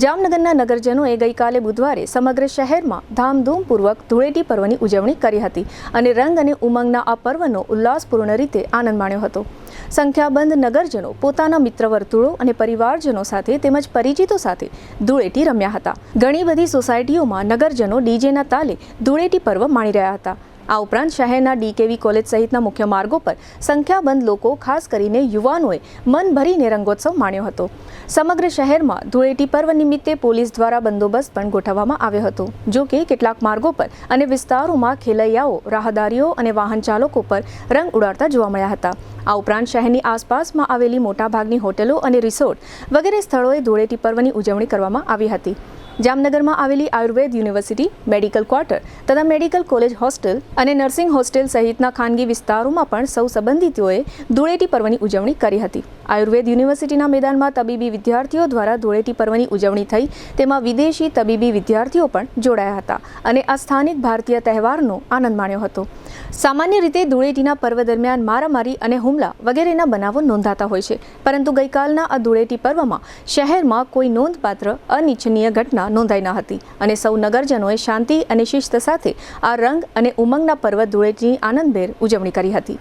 જામનગરના નગરજનોએ ગઈકાલે બુધવારે સમગ્ર શહેરમાં ધામધૂમપૂર્વક ધૂળેટી પર્વની ઉજવણી કરી હતી અને રંગ અને ઉમંગના આ પર્વનો ઉલ્લાસપૂર્ણ રીતે આનંદ માણ્યો હતો। સંખ્યાબંધ નગરજનો પોતાના મિત્ર વર્તુળો અને પરિવારજનો સાથે તેમજ પરિચિતો સાથે ધૂળેટી રમ્યા હતા। ઘણી બધી સોસાયટીઓમાં નગરજનો ડીજેના તાલે ધૂળેટી પર્વ માણી રહ્યા હતા। આ ઉપરાંત શહેરના ડીકેવી કોલેજ સહિતના મુખ્ય માર્ગો પર સંખ્યાબંધ લોકો, ખાસ કરીને યુવાનોએ મન ભરીને રંગોત્સવ માણ્યો હતો। સમગ્ર શહેરમાં ધૂળેટી પર્વ નિમિત્તે પોલીસ દ્વારા બંદોબસ્ત પણ ગોઠવવામાં આવ્યો હતો। જો કે કેટલાક માર્ગો પર અને વિસ્તારોમાં ખેલૈયાઓ, રાહદારીઓ અને વાહન ચાલકો પર રંગ ઉડાડતા જોવા મળ્યા હતા। આ ઉપરાંત શહેરની આસપાસમાં આવેલી મોટાભાગની હોટેલો અને રિસોર્ટ વગેરે સ્થળોએ ધૂળેટી પર્વની ઉજવણી કરવામાં આવી હતી। જામનગરમાં આવેલી આયુર્વેદ યુનિવર્સિટી, મેડિકલ ક્વાર્ટર તથા મેડિકલ કોલેજ હોસ્ટેલ અને નર્સિંગ હોસ્ટેલ સહિતના ખાનગી વિસ્તારોમાં પણ સૌ સંબંધિતોએ ધૂળેટી પર્વની ઉજવણી કરી હતી। આયુર્વેદ યુનિવર્સિટીના મેદાનમાં તબીબી વિદ્યાર્થીઓ દ્વારા ધૂળેટી પર્વની ઉજવણી થઈ, તેમાં વિદેશી તબીબી વિદ્યાર્થીઓ પણ જોડાયા હતા અને આ સ્થાનિક ભારતીય તહેવારનો આનંદ માણ્યો હતો। સામાન્ય રીતે ધૂળેટીના પર્વ દરમિયાન મારામારી અને હુમલા વગેરેના બનાવો નોંધાતા હોય છે, પરંતુ ગઈકાલના આ ધૂળેટી પર્વમાં શહેરમાં કોઈ નોંધપાત્ર અનિચ્છનીય ઘટના નોંધાઈ ન હતી અને સૌ નગરજનોએ શાંતિ અને શિસ્ત સાથે આ રંગ અને ઉમંગના પર્વ ધૂળેટીની આનંદભેર ઉજવણી કરી હતી।